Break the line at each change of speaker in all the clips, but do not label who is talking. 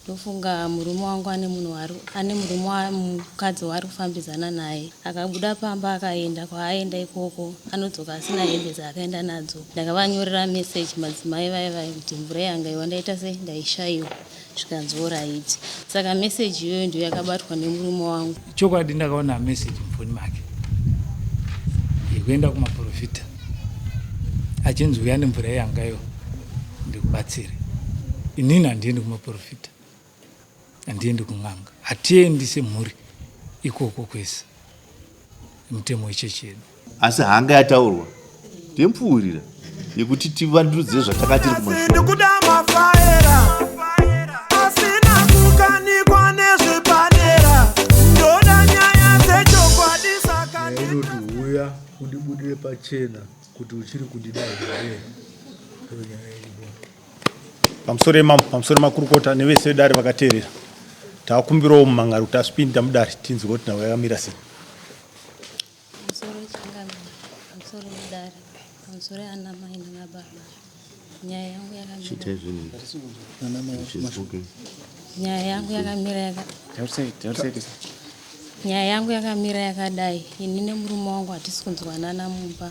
ndofunga murume wangu ane murume mukadzi waari kufambidzana naye. Akabuda pamba akaenda kwaaenda ikoko, anodzoka asina hembe dzaakaenda nadzo. Ndakavanyorera meseji madzimai vaivai kuti mvura yangaiwa ndaita sei ndaishayiwa, zvikanzi oraiti. Saka meseji iyoyo ndiyo yakabatwa nemurume wangu.
Chokwadi ndakaona meseji mufoni make yekuenda kumaprofita achinzi uya nemvura yangaiwa ndikubatsire. Inini handiendi kumaprofita, handiendi kun'anga, hatiendi semhuri ikoko kwese mutemo wechechi yedu.
Asi hanga yataurwa ndempfuurira yekuti tivandudze zvatakatiri kumashure.
Inoti uya undibudire pachena kuti uchiri kundidai here. Pamusoro makurukota nevese vedare vakateerera, taakumbirawo mumhan'aro kuti asipinde mudare tinzwe kuti nawo yakamira sei.
Pamusoro mudare, pamusoro ana mai nana baba, nyaya yangu yakamira yakadai. Ini nemurume wangu hatisi kunzwanana mumba.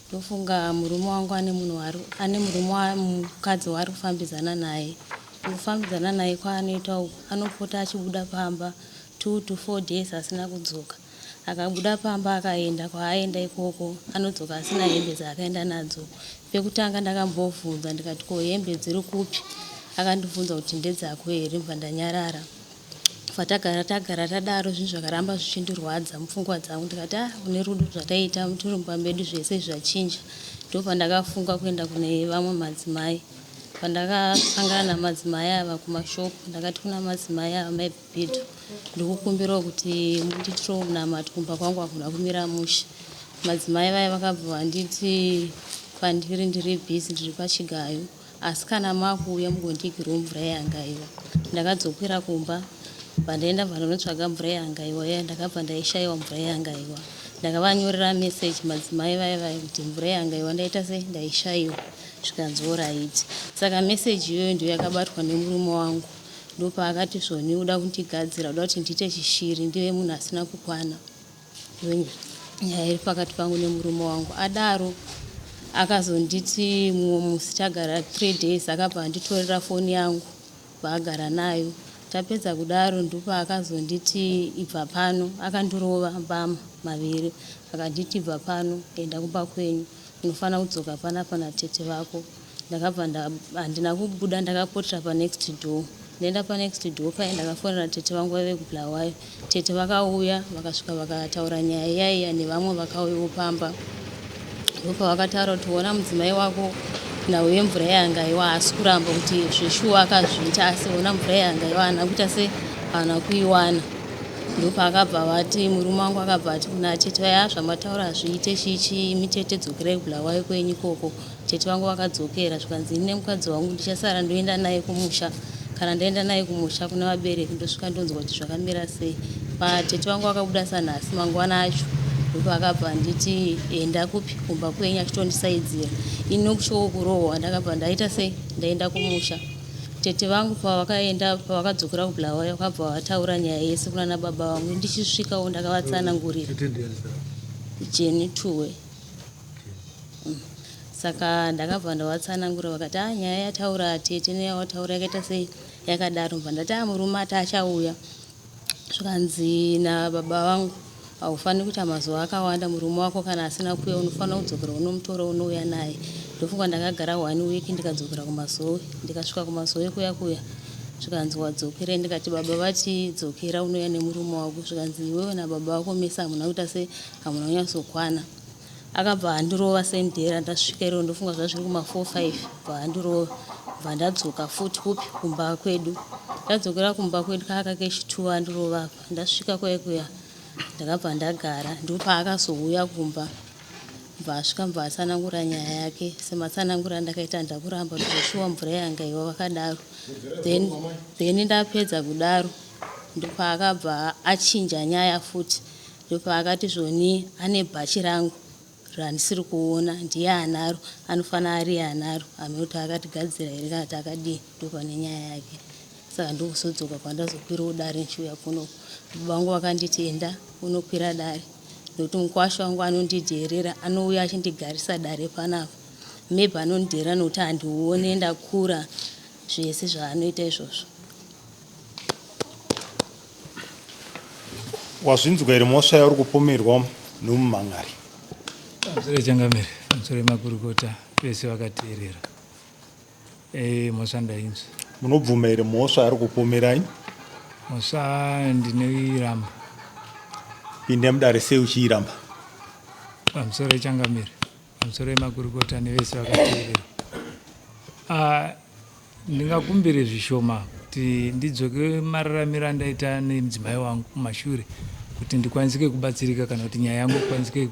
Ndofunga murume wangu ane murume mukadzi waari kufambidzana naye. Kufambidzana naye kwaanoita uku, anopota achibuda pamba 2 to 4 days asina kudzoka. Akabuda pamba akaenda kwaaenda ikoko, anodzoka asina hembe dzaakaenda nadzo. Pekutanga ndakambovhunza ndikati ko hembe dziri kupi? Akandibvunza kuti ndedzako here, mbva ndanyarara. Fatagara tadaro zvinhu zvakaramba zvichindirwadza mupfungwa dzangu. Ndikati une rudo zvataita muturumba medu zvese zvachinja. Ndopandakafunga kuenda kune vamwe madzimai. Pandakasangana namadzimai ava kumashopu, ndakati kuna madzimai ava, maibhibhidho, ndikukumbirawo kuti munditiro munamati kumba kwangu hakuna kumira musha. Madzimai vaya vakabva vanditi pandiri ndiri bhizi ndiri pachigayo, asi kana makuuya mugondigirawo mvura yangaiwa. Ndakadzokera kumba, pandaenda pandotsvaga mvura yangaiwa iya, ndakabva ndaishayiwa mvura yangaiwa. Ndakavanyorera meseji madzimai vaivai kuti mvura yangaiwa ndaita sei ndaishayiwa, zvikanzi oraiti. Saka meseji iyoyo ndiyo yakabatwa nemurume wangu. Ndopaakati zvoni uda kundigadzira, uda kuti ndiite chishiri, ndive munhu asina kukwana. Nyaya iri pakati pangu nemurume wangu. Adaro akazonditi mumwe musi tagara 3 days, akabva anditorera foni yangu vaagara nayo. Tapedza kudaro ndipo akazonditi ibva pano, akandirova mbama maviri, akanditi ibva pano enda kumba kwenyu, unofanira kudzoka panapa natete vako. Ndakabva handina kubuda, ndakapotera panext door. Ndaenda panext door paya ndakafonera tete vangu vaive kuBulawayo. Tete vakauya vakasvika vakataura nyaya iyaiya nevamwe vakauyawo pamba. Ndopa vakataura kuti ona mudzimai wako nawe yemvura yangaiwa haasi kuramba kuti zveshuwa akazviita, asi ona mvura yangaiwa haana kuita se haana kuiwana. Ndopa akabva vati murume wangu akabva ati kuna tete vaya, zvamataura hazviite chichi, mitete dzokerai kuBulawayo kwenyu ikoko. Tete vangu vakadzokera, zvikanzi ini nemukadzi wangu ndichasara ndoenda naye kumusha. Kana ndaenda naye kumusha kuna vabereki ndosvika ndonzwa kuti zvakamira sei. Tete vangu vakabuda sanhasi mangwana acho. Ndopa akabva nditi enda kupi kumba kwenyu, achitondisaidzira. Ini nokuchowo kurohwa ndakabva ndaita sei ndaenda kumusha. Tete vangu pavakadzokera kuBulawayo vakabva vataura nyaya yese kuna baba vangu. Ndichisvikawo ndakavatsanangurira. Jeni Tuwe. Saka ndakabva ndavatsanangura, vakati nyaya yataura tete neyawataura yakaita sei yakadaro. Mbva ndati murume achauya. Zvikanzi nababa vangu, haufaniri kuita mazuva akawanda murume wako kana asina kuuya, unofanira kudzokera unomutora unouya naye. Ndofunga ndakagara 1 week ndikadzokera kumazowe. Ndikasvika kumazowe kuya zvikanzi wadzokera. Ndikati baba vati dzokera unouya nemurume wako. Zvikanzi iwewe nababa vako mese hamuna kuita sei hamuna kunyatsokwana. Akabva andirova semudhera. Ndasvika iro ndofunga zvazviri kuma 4-5 bva andirova. Bva ndadzoka futi kupi kumba kwedu. Ndadzokera kumba kwedu kechi2 andirova apa. Ndasvika kuya ndakabva ndagara. Ndopa akazouya kumba, bva asvika bva atsanangura nyaya yake. Sematsanangura ndakaita ndakuramba ndoshuwa mvura yangaiwa vakadaro. Then ndapedza kudaro ndopa akabva achinja nyaya futi. Ndopa akati zvoni ane bhachi rangu randisiri kuona, ndiye anaro, anofanira ari anaro, amene kuti akatigadzira here kana kuti akadii. Ndopa nenyaya yake. saka ndokusodzoka kwandazokwirawo dare nchiuya kuno. Baba vangu vakanditi enda unokwira dare nokuti mukwasha wangu anondidherera, anouya achindigarisa dare panapa, maybe anondidherera nokuti handione ndakura, zvese zvaanoita izvozvo.
Wazvinzwa here mhosva yauri kupomerwa nomumhan'ari?
Pamusoro Changamire, pamusoro makurukota vese vakateerera. Mhosva ndainzwa.
Munobvuma here mhosva yaari kupomerai?
Mhosva ndinoiramba.
Pinde mudare sei uchiiramba?
Pamusoro Changamire, pamusoro makurukota nevese vakateerera. Ndingakumbire zvishoma kuti ndidzoke mararamiro andaita nemudzimai wangu kumashure kuti ndikwanisike kubatsirika kana kuti nyaya yangu ikwanisike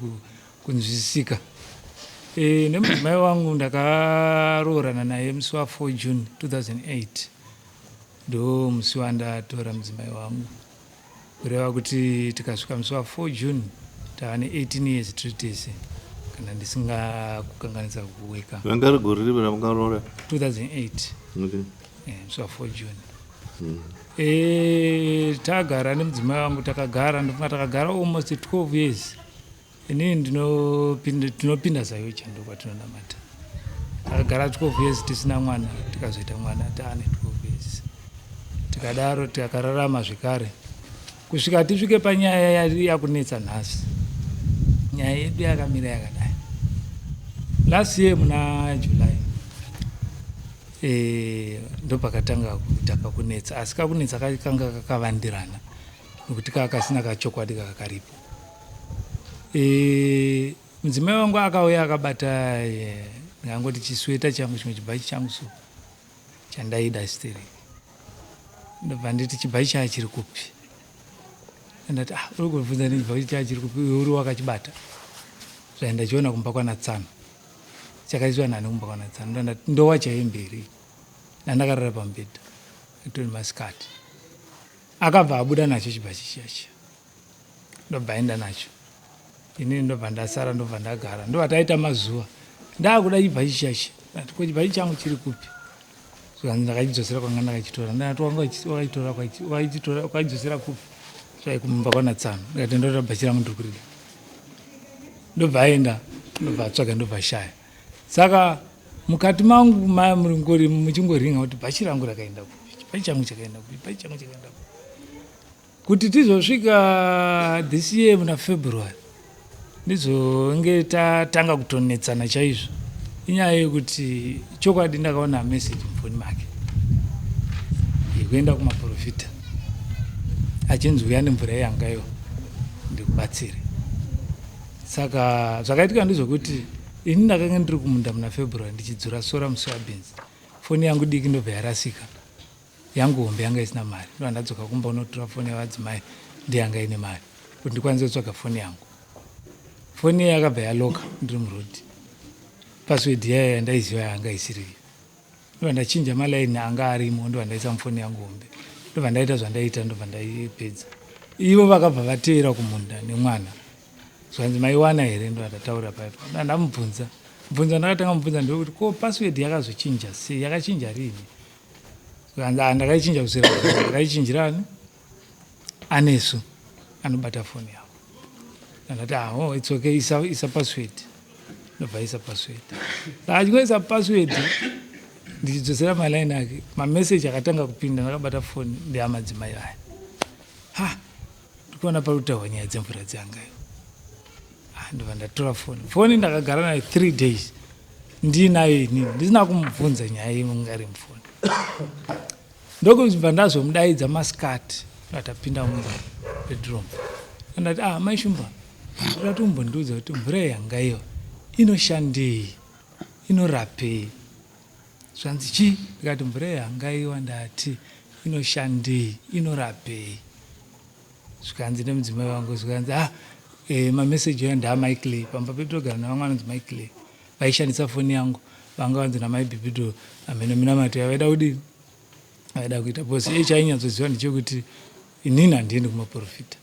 kunzwisisika. Nemudzimai wangu ndakaroorana naye musi wa4 June 2008 ndo musi wandatora mudzimai wangu, kureva kuti tikasvika musi wa4 June tava ne18 years tiri tese kana ndisingakukanganisa kuweka.
Vanga rigore ripi ramukaroora?
2008
Okay.
musi wa4 June. Tagara nemudzimai wangu takagara, ndofunga takagara almost 12 years. Inini tinopinda zayo chando kwatinonamata. Takagara 12 years tisina mwana, tikazoita mwana taane 12 years. Tikadaro takararama zvekare kusvika tisvike panyaya yakunetsa nhasi. Nyaya yedu yakamira yakadai. Last year muna July ndo pakatanga kutaka kunetsa, asi kakunetsa kanga kakavandirana nokuti kakasina kachokwadi kakaripo. Mudzimai wangu akauya akabata ndingangoti chisweta changu, chimwe chibhachi changu so chandaida steri. Ndobva nditi chibhachi chake chiri kupi? Ndati uri kubvunza nechibhachi chake chiri kupi, uri wakachibata? Zvaindachiona kumba kwanaTsano, chakaiswa nani kumba kwanaTsano. Ndati ndowachaye mberi, nandakarara pamubhedha itori masikati. Akabva abuda nacho chibhachi chacho, ndobva aenda nacho. Inini ndobva ndasara, ndobva ndagara, ndobva taita mazuva ndakuda chibhachi chacho. Ndati ko chibhachi changu chiri kupi? Ndakachidzosera kwanga ndakachitora. Ndati wakachidzosera kupi? Kumba kwanaTsano. Ndikati ndotora bhachi rangu ndiri kurida. Ndobva aenda, ndobva atsvaga, ndobva ashaya. Saka mukati mangu muchingorhinga kuti bhachi rangu rakaenda kupi, chibhachi changu chakaenda kupi, chibhachi changu chakaenda kupi. Kuti tizosvika this year muna February ndizonge tatanga kutonetsana chaizvo, inyaya yekuti chokwadi ndakaona message mufoni make yekuenda kumaprofita achinzi uya nemvura yangayo ndikubatsire. Saka zvakaitika ndizvokuti ini ndakanga ndiri kumunda muna February ndichidzura sora musi waBinzi. Foni yangu diki ndobva yarasika, yangu hombe yanga isina mari. Ndo ndadzoka kumba unotora foni yavadzimai ndiyanga ine mari kuti ndikwanise kutsvaga foni yangu. Foni yakabva yaloka ndiri murodhi, password yayo yandaiziva yanga isiri. Ndobva ndachinja malaini anga arimo, ndobva ndaisa mufoni yangu hombe, ndobva ndaita zvandaita, ndobva ndaipedza. Ivo vakabva vateera kumunda nemwana. Zvanzi maiwana here? Ndo ndataura paipo. Ndamubvunza ndakatanga mubvunza ndokuti ko password yakazochinja sei, yakachinja rini? Ndakaichinja kusera, ndakaichinjirani anesu anobata foni yako. Ndati it's okay, isa password. Ndobva isa password. Ndachikoisa password ndichidzosera malaini ake, mameseji akatanga kupinda, ndakabata foni ndeamadzimai aya. Ndikuona parutaurwa nyaya dzemvura dzangayo. Ndobva ndatora foni ndakagara nayo 3 days ndinayo inini, ndisina kumubvunza nyaya imungari mufoni. Ndokubva ndazomudaidza masikati, ndatapinda mubedroom. Ndati mai Shumba, ndati umbondiudza kuti mvura yangayo inoshandei, inorapei? Zvanzi chi? Ndikati mvura yangayo ndati inoshandei, inorapei? Zvikanzi nemudzimai wangu, zvikanzi mameseji ayo ndaamaiclay. Pamba petogara navamwe anonzi maiclay vaishandisa foni yangu, vanga vanzi namaibhipido amenominamato avaida kudini, avaida kuita posi. Chainyatsoziva ndechekuti inini handiendi kumaprofita,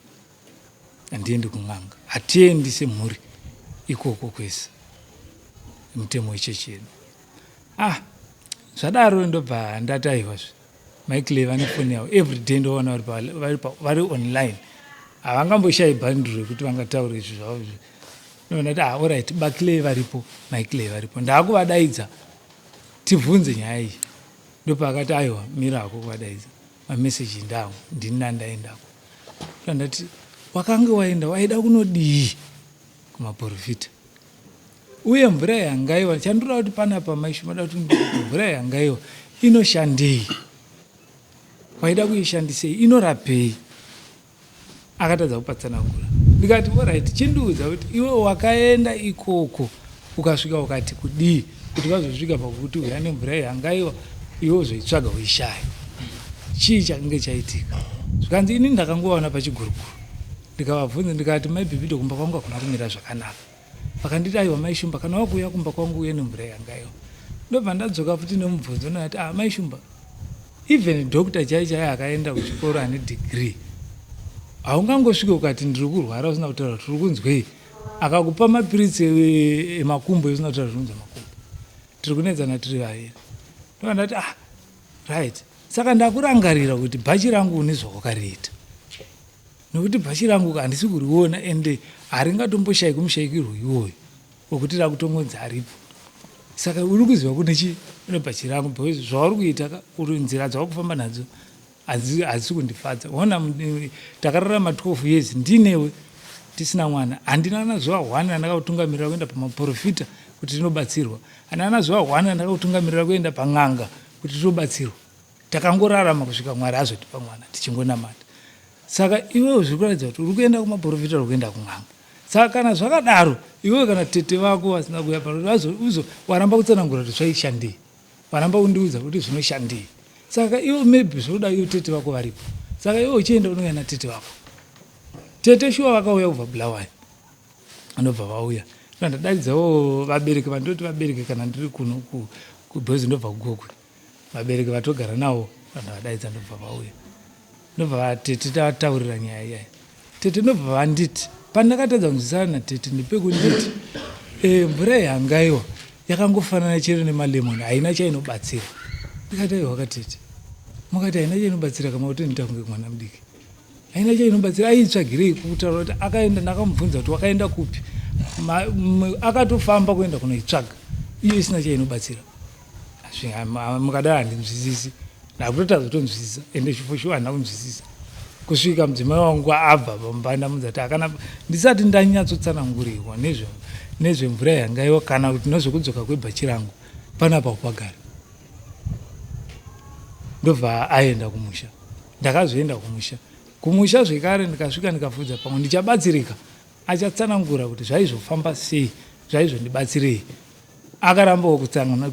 handiendi kun'anga, hatiendi semhuri ikoko kwese, mutemo wechechi yedu. Zvadaro ndobva ndati aiwazve Michael vane foni yavo everyday ndoona vari online havangamboshayi bhandiro yekuti vangataura izvi zvavo izvi noona kuti alright Bakile varipo Michael varipo ndaakuvadaidza tibvunze nyaya iyi ndopakati aiwa mira hako kuvadaidza mameseji ndawo ndini nandaendako ndati wakanga waida kunodii kumaprofita uye mvura yangaiwa chandinoda kuti panapa maishumada kuti mvura yangaiwa inoshandei waida kuishandisei inorapei akatadza kupatsanangura ndikati alright chindiudza kuti iwe wakaenda ikoko ukasvika ukati kudii kuti vazosvika pakuti uya nemvura yangaiwa iwe uzoitsvaga uishaya chii chakange chaitika zvikanzi ini ndakangovaona pachiguruguru ndikavabvunza ndikati maibhibhidho kumba kwangu hakuna kumira zvakanaka vakanditi aiwa maishumba kana wakuuya kumba kwangu uye nemvura yangaiwa ndobva ndadzoka futi nemubvunzo nati maishumba even dhokta chaichai akaenda kuchikoro ane degree haungangosvike ukati ndiri kurwara usina kutaura tiri kunzwei akakupa mapiritsi emakumbo usina kutaura zvinonzi makumbo tiri kunedzana tiri vaviri ndovandati right saka ndakurangarira kuti bhachi rangu une zvawakariita nokuti bhachi rangu handisi kuriona ende haringatomboshai kumushayikirwo iwoyo wekuti rakutongonzi haripo saka uri kuziva kune bhachi rangu because zvauri kuita uri nzira dzawakufamba nadzo hazisi kundifadza ona takararama 12 years ndinewe tisina mwana handina nazuva 1 andakautungamirira kuenda pamaprofita kuti tinobatsirwa handina nazuva 1 andakautungamirira kuenda pang'anga kuti tinobatsirwa takangorarama kusvika Mwari azotipa mwana tichingonamata saka iwewe zviri kuratidza kuti uri kuenda kumaprofita uri kuenda kung'anga saka kana zvakadaro iwewe kana tete vako vasina kuya pano waramba kutsanangura kuti zvaishandei waramba kundiudza kuti zvinoshandei saka iwe maybe zvoda iwe tete vako varipo saka iwe uchienda unouya natete vako tete shuwa vakauya kubva Bulawayo anobva vauya ndadaidzavo vabereki vandoti vabereki kana ndiri kuno kubhozi ndobva kugogwe vabereki vatogara navo vanhu vadaidza ndobva vauya ndobva tete tataurira nyaya iyai tete ndobva vanditi pandakatadza kunzwisana natete ndepekunditi mvura yangaiwa yakangofanana chero nemalemoni haina chainobatsira ndikati aiwa katete mukati haina chainobatsira kama kuti nditakunge mwana mudiki haina chainobatsira aitsvagirei kutaura kuti akaenda ndakamubvunza kuti wakaenda kupi akatofamba kuenda kunoitsvaga iyo isina chainobatsira mukadaro handinzwisisi ndakutotadza kutonzwisisa ende shufoshuwa handina kunzwisisa kusvika mudzimai wangu abva pamba ndamudza kuti ndisati ndanyatsotsanangurirwa nezvemvura yangaiwa kana kuti nezvekudzoka kwebhachi rangu panapa upagara ndobva aenda kumusha ndakazoenda kumusha zvekare ndikasvika ndikafudza pamwe ndichabatsirika achatsanangura kuti zvaizofamba sei zvaizondibatsirei akarambawo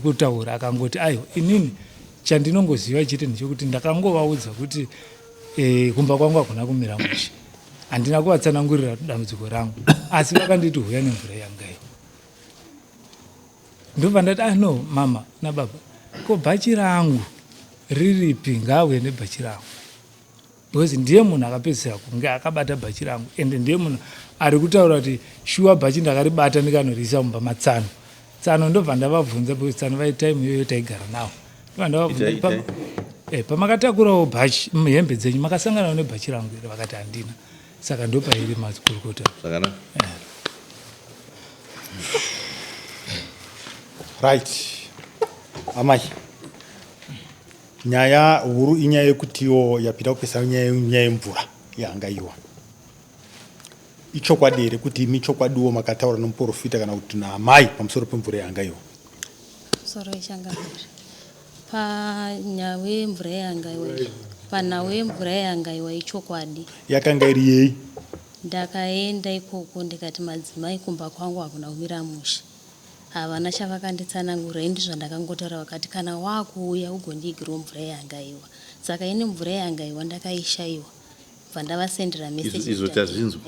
kutaura akangoti aiwa inini chandinongoziva chete ndechekuti ndakangovaudza kuti kumba kwangu hakuna kumira musha handina kuvatsanangurira dambudziko rangu asi vakanditi huya nemvura yangaiwa ndobva ndati no mama nababa ko bhachi rangu riripi ngauye nebhachi rangu because ndiye munhu akapedzisira kunge akabata bhachi rangu ende ndiye munhu ari kutaura kuti shuwa bhachi ndakaribata ndikanorisa mumba matsano ndobva ndavabvunza because tsano vaitaimu iyoyo taigara navo pamakatakurawo bhachi hembe dzenyu makasanganawo nebhachi rangu ere vakati handina saka ndopairi makurukota
right amai nyaya huru inyaya yekutiwo yapinda kupesa nyaya yemvura yangaiwa ichokwadi here kuti imi chokwadiwo makataura nomuprofita kana kuti naamai pamusoro pemvura yangaiwa
soro ichangamira panyawe yemvura yangaiwa panhau yemvura yangaiwa ichokwadi
yakanga iri yei
ndakaenda ikoko ndikati madzimai kumba kwangu hakuna kumira musha havana chavakanditsanangura indi zvandakangotaura vakati kana wakuuya ugondiigirawo mvura yangaiwa saka ine mvura yangaiwa ndakaishayiwa bva ndavasendera meseji
izvo tazvinzwa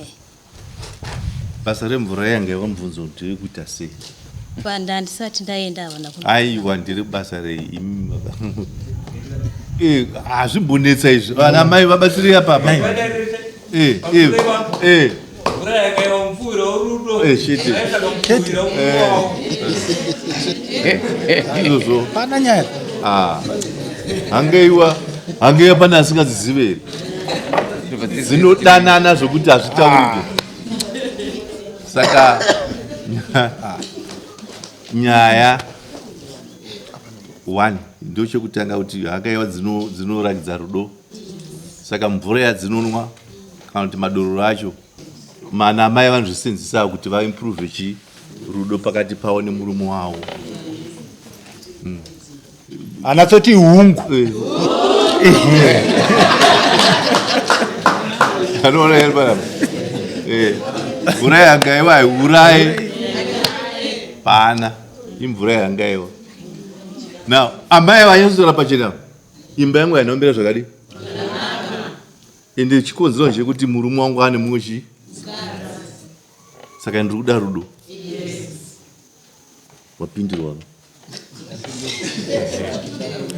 basa remvura yangaiwa mubvunzo kuti riri kuita sei
ndandisati ndaenda havana
aiwa ndiri basa rei hazvimbonetsa izvi vana mai vabatsirei apapa
pana nyaya
hangaiwa Hange pana asingazizive. Zinodanana zvokuti hazvitaurike. Saka nyaya 1 ndochekutanga kuti hakaiwa dzinoratidza rudo. Saka mvura yadzinonwa kana kuti madororo acho mana mai vanozvisenzisa kuti vaimprove rudo pakati pavo nemurume wavo.
Anatsoti hungu.
Anoona here pana. Mvura yangaiwa haiuraye pana. Imvura yangaiwa. Now, amai vanyatsotora pachena. Imba yangu yanombera zvakadi. Ende chikonzero chekuti murume wangu ane mumwe chi. Saka ndiri kuda rudo. Wapindirwa.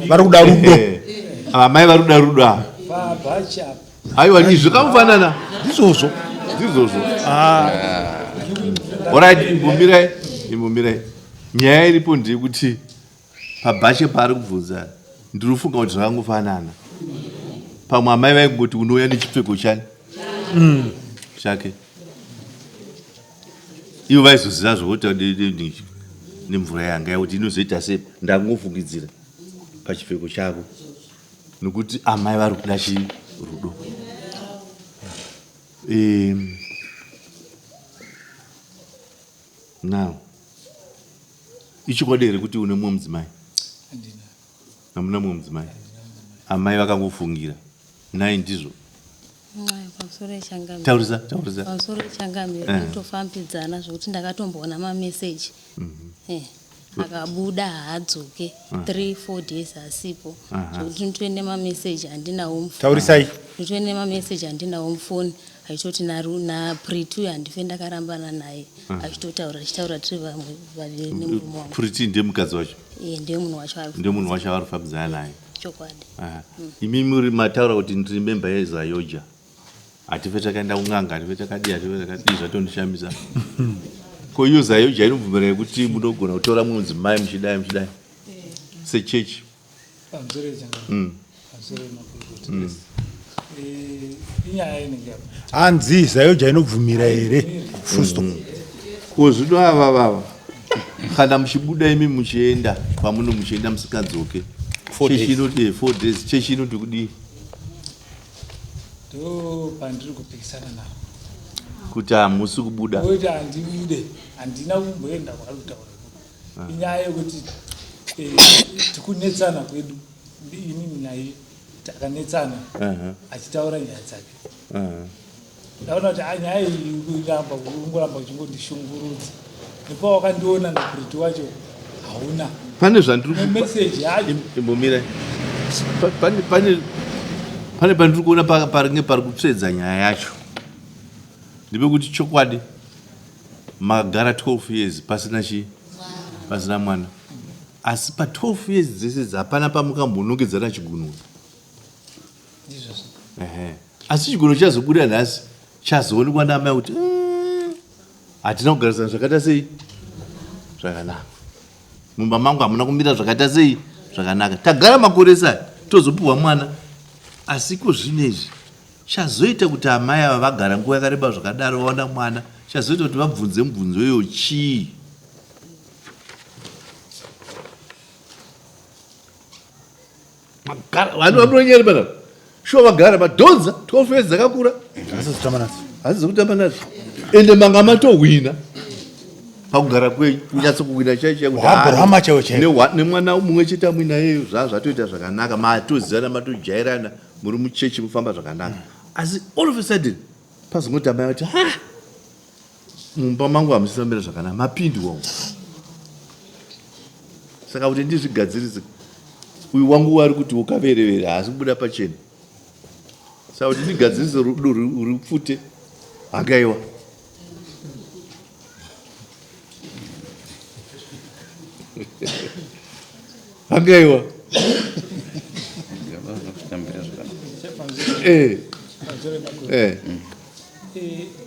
Vari kuda rudo.
Amai vari kuda rudo. Aiwa ni zvakamufanana.
Ndizvozvo.
Alright, imbomirai. Nyaya iripo ndeyekuti pabhache paari kubvunza ndinofunga kuti zvakangofanana. Pamwe amai vaingoti unouya nechipfeko chani chake. Ivo vaizoziva zvokuti nemvura yanga kuti inozoita sei. Ndangofungidzira pachipfeko chako nokuti amai vari kuda rudo. Now ichokwadi here kuti une mumwe mudzimai? Hamuna mumwe mudzimai? Amai vakangofungira nai ndizvo. Taurisa.
Pamusoro pechangamiro kutofambidzana zvokuti ndakatomboona mameseji akabuda haadzoke 3-4 days asipo zvokuti nditoende mameseji handinawo mufoni.
Taurisai.
Nditoende mameseji handinawo mufoni achitoti naPriti handife ndakarambana naye achitaura tiri vamwe vaviri nemurume wangu.
Priti ndiye mukadzi wacho?
Ndiye munhu wacho.
Ndiye munhu wacho avari kufambidzana naye.
Chokwadi.
Imi muri mataura kuti ndiri memba yeZayoja. Hatife takaenda kun'anga, hatife takadii zvatondishamisa. Ko iyo Zayoja inobvumirai kuti munogona kutora mumwe mudzimai muchidai sechechi?
Hanzi Zayoja inobvumira here? Fusto.
Ko zvino ava kana muchibuda imi muchienda pamuno muchienda musikadzoke 4 days chechi inoti kudii?
Ndo pandiri kupikisana navo
kuti hamusi kubuda.
Kuti handibude, handina kumboenda kwaari kutaura. Inyaya yekuti tikunetsana kwedu inini naye takanetsana achitaura nyaya dzake. Ndaona kuti nyaya iyi ungoramba uchingondishungurudza. Nepa wakandiona naPriti wacho hauna.
Pane zvandiri
meseji yacho.
Imbomirai. Pane pandiri kuona paringe pari kupsedza nyaya yacho. Ndepekuti chokwadi magara 12 years pasina mwana. Asi pa 12 years dzese hapana pamukambonongedzana chigunwe. Asi chigunwe chazobuda nhasi chazoonekwa naamai kuti hatina kugarisana zvakaita sei zvakanaka. Mumba mangu hamuna kumira zvakaita sei zvakanaka. Tagara makore sai tozopuhwa mwana. Asi zvinezvi chazoita kuti amai ava vagara nguva yakareba zvakadaro vaona mwana chazoita kuti vabvunze mubvunzo iyoyo chii? Vanhu vamunonyeri pana shuwa vagara madhonza 12 years dzakakura hasi dzokutamba nadzo ende manga matohwina pakugara kwenyu kunyatsokuhwina nemwana mumwe chete amwinayeyo zvatoita zvakanaka matozizana matojairana muri muchechi mufamba zvakanaka. Asi all of a sudden pazongoti amai vati mumba mangu hamusifambira zvakanaka mapindwa. Saka kuti ndizvigadzirise uyu wangu wari kuti ukaverevere haasi kubuda pachena. Saka kuti ndigadzirise rudo ruri pfute hakaiwa. Hakaiwa.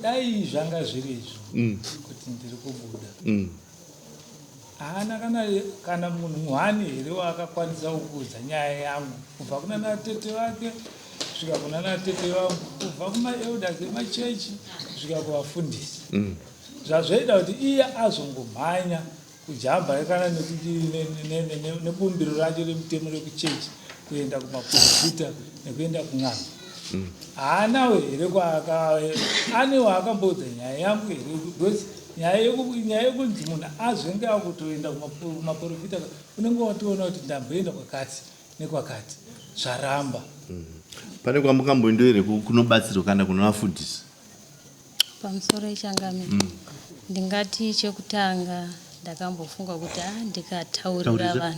Dai zvanga zviri izvo kuti ndiri kubuda haana kana munhu muhani here wakakwanisa kuudza nyaya yangu kubva kuna natete vake kusvika kuna natete vangu kubva kumaelders emachechi kusvika kuvafundisi zvazvaida kuti iye azongomhanya kujamba kana nebumbiro racho remutemo rekuchechi kuenda kumaprofita nekuenda kun'anga haanawe here ane waakamboudza nyaya yangu here because nyaya yekunzi munhu azvenge akutoenda kumaprofita unenge watoona kuti ndamboenda kwakati nekwakati zvaramba.
pane kwamukamboenda here kunobatsirwa kana kuna vafundisi
pamusoro echangamiro ndingati chekutanga ndakambofunga kuti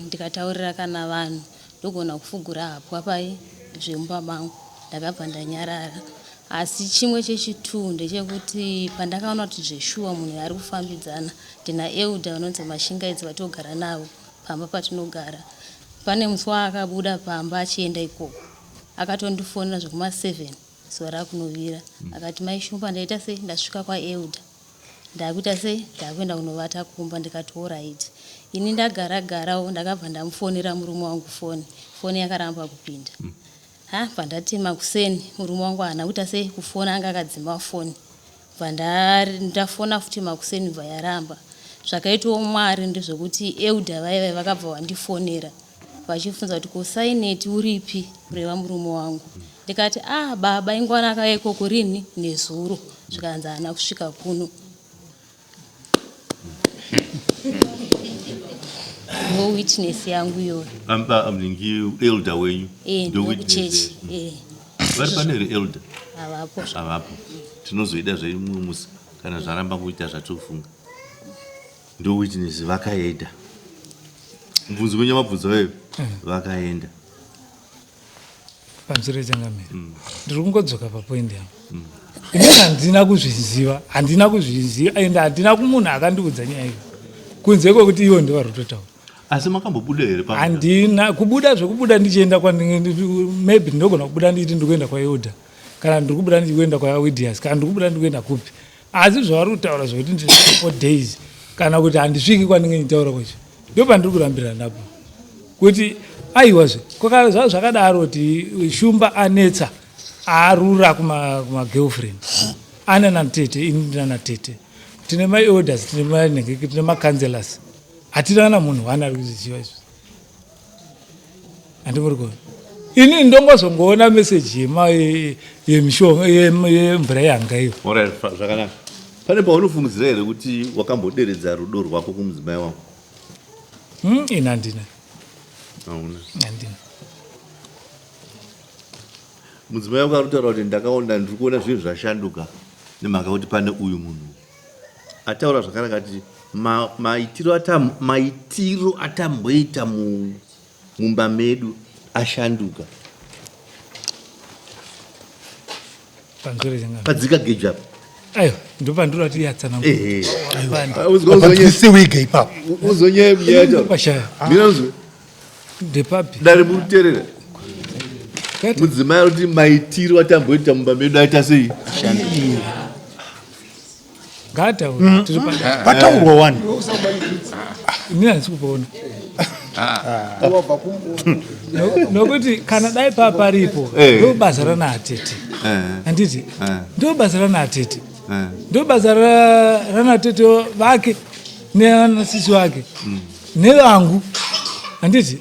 ndikataurira kana vanhu ndogona kufugura hapwa pai zvemumba mangu ndakabva ndanyarara. Asi chimwe chechitu ndechekuti pandakaona kuti zveshuwa munhu ari kufambidzana ndina euda unonzi Mashingaidzi vatogara navo pamba patinogara. Pane musi waakabuda pamba achienda ikoko akatondifonera zvekuma7 zuva rakunovira akati maishumba ndaita sei ndasvika kwaeuda ndakuita sei ndakuenda kunovata kumba ndikati alright. Ini ndagara-garawo ndakabva ndamufonera murume wangu foni yakaramba kupinda. Pandati makuseni murume wangu haana kuita sei kufona anga akadzima foni. Ndafona futi makuseni bva yaramba. Zvakaitwa Mwari ndezvekuti euda vaiva vakabva vandifonera vachifunza kuti kusaineti uripi kureva murume wangu. Ndikati baba ingwana akauya ikoko rini nezuro zvikanzi haana kusvika kuno. No witness yangu iyoyo.
Mningi elder wenyu
ndo witness.
Vari pane elder
avapo
tinozoida zvaimusi kana zvaramba kuita zvatofunga ndo witness vakaenda mubvunzo wenyu mabvunzo weyo vakaenda
pamusoro echangamiro ndiri kungodzoka papoindi yangu inini handina kuzviziva ende handina kumunhu akandiudza nyaya iyo kunze kwekuti ivo ndo vari kutotaura.
Asi makambobuda here
handina kubuda zvekubuda ndichienda maybe ndinogona kubuda ndichiti ndikuenda kwaeuda kana ndiri kubuda ndichikuenda kwawidias kana ndiri kubuda ndikuenda kupi asi zvavari kutaura zvokuti ndiri 4 days kana kuti handisviki kwandinge nditaura kwacho ndo pandiri kurambira napo kuti aiwazve zvava zvakadaro kuti shumba anetsa arura kumagirlfriend ana natete ini ndina natete tine maelders tine macancelors hatina na munhu wani ari kuziziva izvo handimuri kuona. Ini ndongozongoona meseji yemvura yanga iyo.
Zvakanaka. Pane paunofungidzira here kuti wakamboderedza rudo rwako kumudzimai wako?
Ini handina.
Hauna?
Handina.
Mudzimai wako arikutaura kuti ndakaona ndiri kuona zvinhu zvashanduka nemhaka kuti pane uyu munhu. Ataura zvakanaka kuti maitiro atamboita mumba medu ashanduka. Padzika geja.
Ayo, ndo pandura ti yatsana.
Uzonye ipapo.
Uzonye miyata.
Pashaya.
Minazwe.
De papi.
Dari muterera. Mudzimai kuti maitiro atamboita mumba medu aita sei? Ashanduka.
Gata tiri
pataurwa wani
ini handisi kupaona nokuti kana dai paparipo ndo basa rana atete handiti ndo basa rana atete ndo basa rana tete vake neanasisi wake nevangu handiti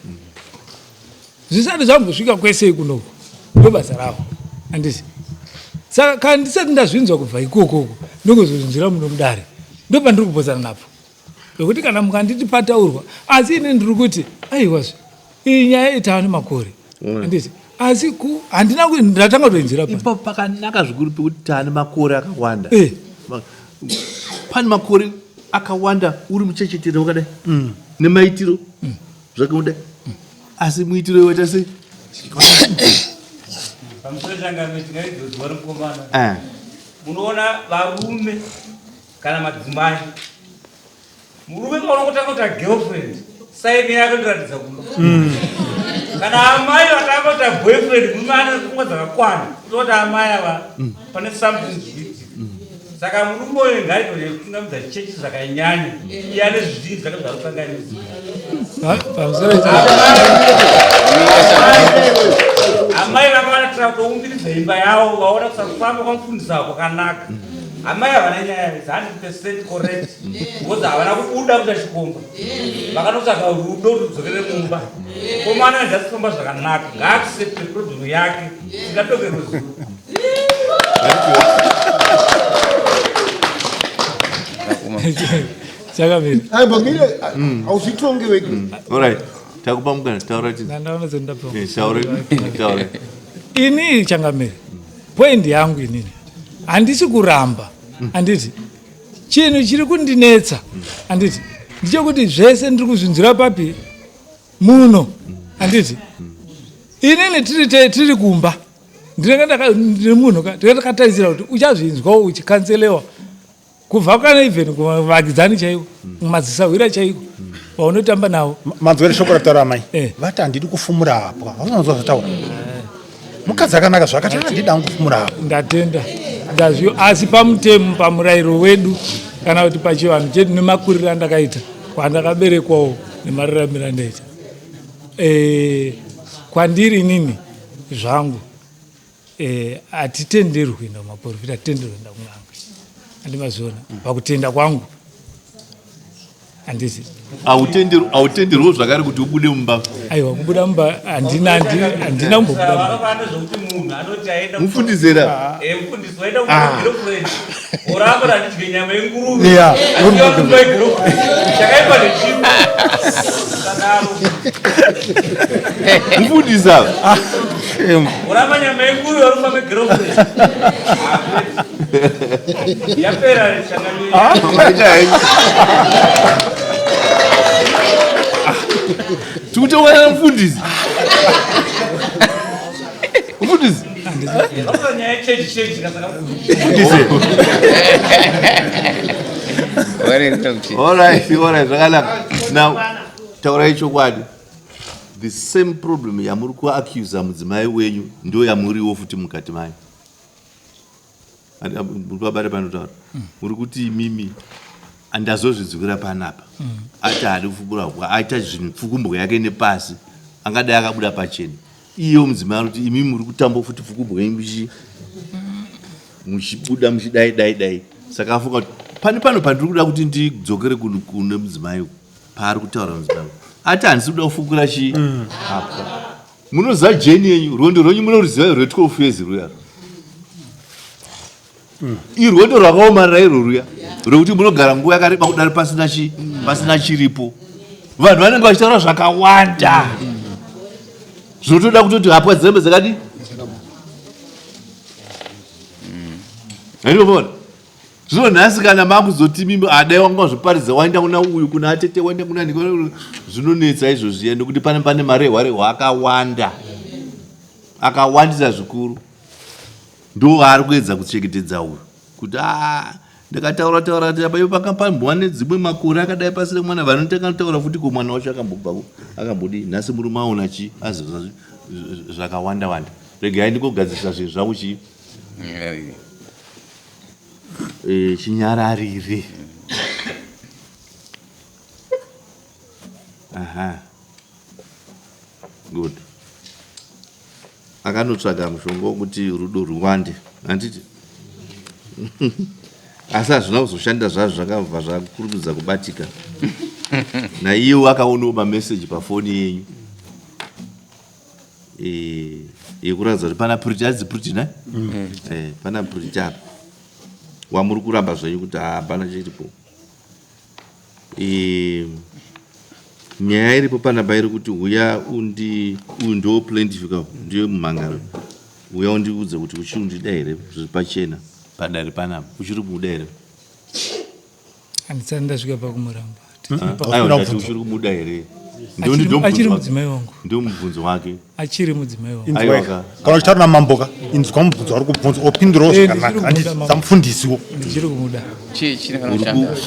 zvisati zvambosvika kwese kunoko ndo basa ravo handiti saka kana ndisati ndazvinzwa kubva ikokoko ndongozvinzwira muno mudare ndo pandiri kupozana napo nokuti kana mukanditi pataurwa asi ine ndiri kuti aiwazve iyi nyaya itawa nemakore handiti asi handina ndatanga kutoinzira
ipapo pakanaka zvikuru pekuti taane makore akawanda pane makore akawanda uri muchechetera wakadai nemaitiro zvakaudai asi muitiro iwaita sei
pamusoro changamiro tingaidzodzwa rimukomana munoona varume kana madzimai murume maona kutanga kuita girlfriend saini yake ndoratidza kuno kana amai vatanga kuita boyfriend murume ane pfungwa dzakakwana kutoti amai ava pane something zviti saka murume uyu ngaitore kungamidza chechi zvakanyanya iye ane zvizhinji zvakazvarusanganisa amai vakavanatira kutoumbiridza imba yavo vaona kusafamba kwamufundisa kwakanaka amai havana nyaya 100% correct because havana kubuda kuita chikomba vakanotsvaga rudo rudzokere mumba komana zvasifamba zvakanaka ngaaaccepte problem yake tingatoke ruzivo
chakamira
hauzvitonge wega.
Alright, takupa mukana taura
nandaona zendapa
taura.
ini changamira point yangu inini handisi kuramba handiti chinhu chiri kundinetsa handiti ndichekuti zvese ndiri kuzvinzwira papi muno handiti inini tiri kumba ndiri munhu ndakatarisira kuti uchazvinzwawo uchikanselewa kubva kana even kuvakidzani chaiko kumadzisahwira chaiko vaunotamba navo
manzwere shoko rataura amai vati handidi kufumura apo vaunonzwa zvataura mukadzi akanaka zvakati handidi angu kufumura apo
ndatenda ndazviyo asi pamutemo pamurayiro wedu kana kuti pachivanhu chedu nemakuriro andakaita kwandakaberekwawo nemararamiro andaita kwandiri inini zvangu hatitenderwi kuenda kumaprofita hatitenderwi kuenda kun'anga handimaziona pakutenda kwangu handisi
hautenderwo zvakare kuti ubude mumba
aiwa kubuda mumba handina kumbobuda
vakavana zvokuti munhu anoti aenda
mufundisira
mufundisi waenda kugirofrendi orako randidye nyama yenguruve
Yeah.
aumba igirofrendi chakaipa nechipo sadaro
mufundisa
oramba nyama yenguruve orumba megirofrendi yapera changamiri
tikutowana mufundisi mufundisi
nyaya yechechi kasaka
Alright, zvakanaka. Now, taurai chokwadi. The same problem yamuri kuaccuse mudzimai wenyu ndio yamuriwo futi mukati mayo. Muri kubata panotaura. Muri kuti mimi andazozvidzukira panapa. Ati hadi kufukura kwa aita zvinhu pfukumbwe yake nepasi. Angadai akabuda pachena. Iyo mudzimai anoti imi muri kutamba futi pfukumbwe yenyu muchibuda muchidai. Saka afunga kuti pano pandiri kuda kuti ndidzokere kune mudzimai paari kutaura mudzimai ati handisi kuda kufukura chi apa munoziva jeni yenyu rwendo rwenyu munoriziva rwe 12 years ruya irwendo rwakaomarara iro ruya rwekuti munogara nguva yakareba kudari pasina chiripo vanhu vanenge vachitaura zvakawanda zvinotoda kutoti hapwa dzirembe dzakadi handinoona zvino nhasi kana makuzoti mimi adai wanga zviparidza waenda kuna uyu kuna atete waenda kuna ndiko zvinonetsa izvozviya nekuti pane mari ehwarehwa akawandisa zvikuru ndo ari kuedza kuchengetedza uyu kuti ndakataura kuti apa ipo pakapambwa nedzimwe makore akadai pasire mwana vanotengataura futi ko mwana wacho akambodi nhasi muri maona chi azivisa zvakawanda regai ndikogadzirisa zvinhu zvangu chi chinyararire good akanotsvaga mushonga wekuti rudo rwande handiti asi hazvina kuzoshanda zvazvo zvakabva zvakurumidza kubatika naiyewo akaonawo mameseji pafoni yenyu yekuratidza kuti pana puriti adzipuriti na pana puriti apa wamuri kuramba zvenyu kuti hapana chiripo nyaya iripo panapa iri kuti uya uyu ndo plaintiff ndiyo mumhangaro uya undiudze kuti uchiri kundida here zviri pachena padare panapa uchiri kumuda here
handisati ndasvika pakumuramba
ndati uchiri kumuda here
achiri mudzimai wangu
ndio mubvunzo wake
achiri mudzimai wangu
kana uchitaura namamboka inzwa mubvunzo vari kubvunza opindurawo zvakanaka samufundisiwo
ndichiri kumuda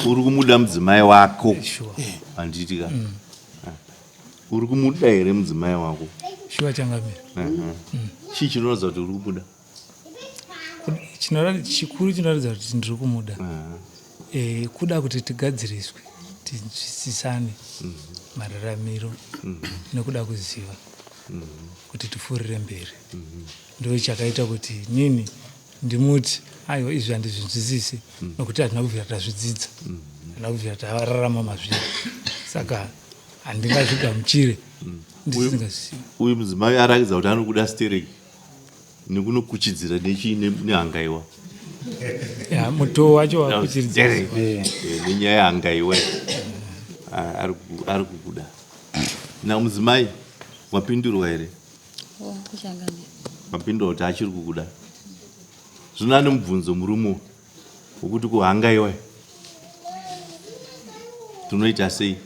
uri kumuda mudzimai wako handitika uri kumuda here mudzimai wako
shuwa changamira
chii chinoratidza kuti uri kumuda
chikuru chinoratidza kuti ndiri kumuda kuda kuti tigadziriswe tinzwisisane mararamiro nekuda kuziva kuti tipfuurire mberi. Ndo chakaita kuti nini ndimuti aiwa izvi handizvinzwisisi nokuti hatina kubvira tazvidzidza, hatina kubvira tavararama mazviri, saka handingazvigamuchire ndisingazvizivi.
Uyu mudzimai arakidza kuti anokuda stereki nekunokuchidzira nehangaiwa.
Mutoo wacho wakuchidzira
nenyaya yehangaiwa ari kukuda. Na mudzimai wapindurwa here? Wapindurwa kuti achiri kukuda. Zvino ane mubvunzo murumo wokuti kuhangaiwa tunoita sei?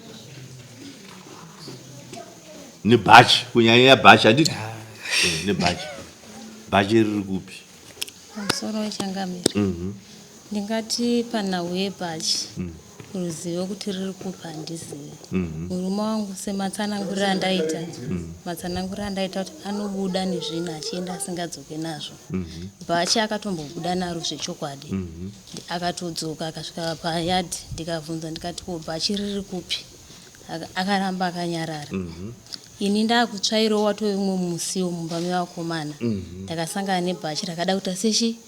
Nebhachi, kunyanya bhachi handiti? Nebhachi. Bhachi riri kupi?
Pamusoro wechangamire. Ndingati panhau yebhachi ruzivo kuti riri kupa handizivi. Murume wangu sematsanangurira andaita, matsanangurira andaita kuti anobuda nezvinhu achienda asingadzoke nazvo. Bhachi akatombobuda naro zvechokwadi. Akatodzoka akasvika payadhi ndikabvunza ndikati ko bhachi riri kupi? Akaramba akanyarara. Ini ndakutsvairawo watoimwe musiwo mumba mevakomana. Ndakasangana nebhachi rakada kuita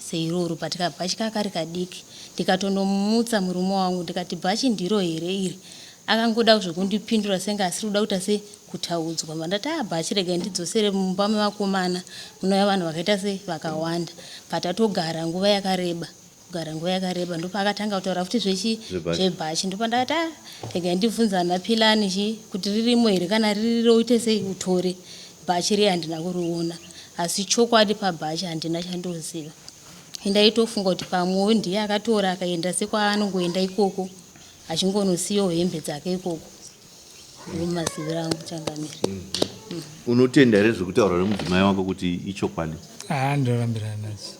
seiroro patika bhachi kakari kadiki. Ndikatondomumutsa murume wangu ndikati bhachi ndiro here iri? Akangoda zvekundipindura senge asiri kuda kuita sekutaudzwa. Mandati bhachi regai ndidzosere mumba mevakomana munouya vanhu vakaita vakawanda. Patatogara nguva yakareba. Ndopakatanga kutaura futi zvebhachi. Ndopandakati regai ndibvunzana pilani kuti ririmo here, kana ririro uite sei utore. Bhachi riye handina kuriona, asi chokwadi pabhachi handina chandoziva. Ndaitofunga kuti pamwewo ndiye akatora akaenda sekwaanongoenda ikoko achingonosiyawo hembe dzake ikoko. Mumaziviro angu Changamire.
Unotenda here zvekutaura nemudzimai wako kuti ichokwadi?
Ndorambirana nazo.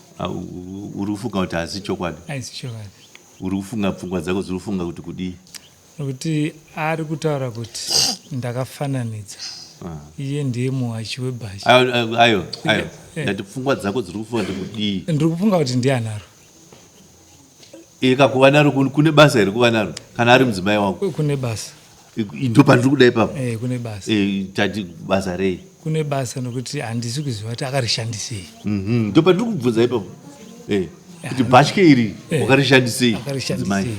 Uri kufunga kuti hasi chokwadi?
Haisi chokwadi. Uri
kufunga pfungwa dzako dziri kufunga kuti kudii?
Nokuti ari kutaura kuti ndakafananidza iye ndiye muwachi webhachi.
Ayo ndati pfungwa dzako dziri kufunga kuti kudii?
Ndiri kufunga kuti ndiye anaro.
Kakuva naro kune basa here kuva naro kana ari mudzimai wako?
Kune basa.
Ndo pandiri kuda ipapo?
Kune basa.
Tati basa rei? Kune
basa nokuti handisi kuziva kuti akarishandisei.
Ndo pandiri kubvunza ipapo kuti bhachi iri wakarishandisei mudzimai?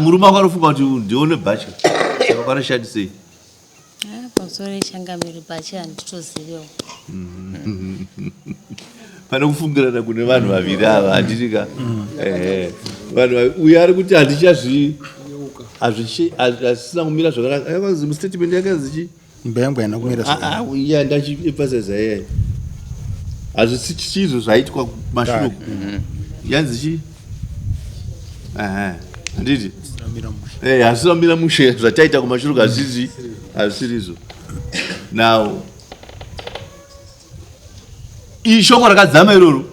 Murume wako anofunga kuti ndione bhachi saka wakarishandisei?
Pamusoro wechangamire bhachi handitozivewo.
Pane kufungirana kune vanhu vaviri ava handitika. Uyu ari kuti hazvisina kumira zvakanaka. Yakazi mustatement yakazi chi?
Imba yangu haina kumira zvakanaka.
Iya ndachiemphasize yeye. Hazvisi chizvo zvaitwa kumashure. Yanzi chi? Handiti? Hazvisina kumira mushe zvataita kumashure hazvisirizo. Now ishoko rakadzama iroro.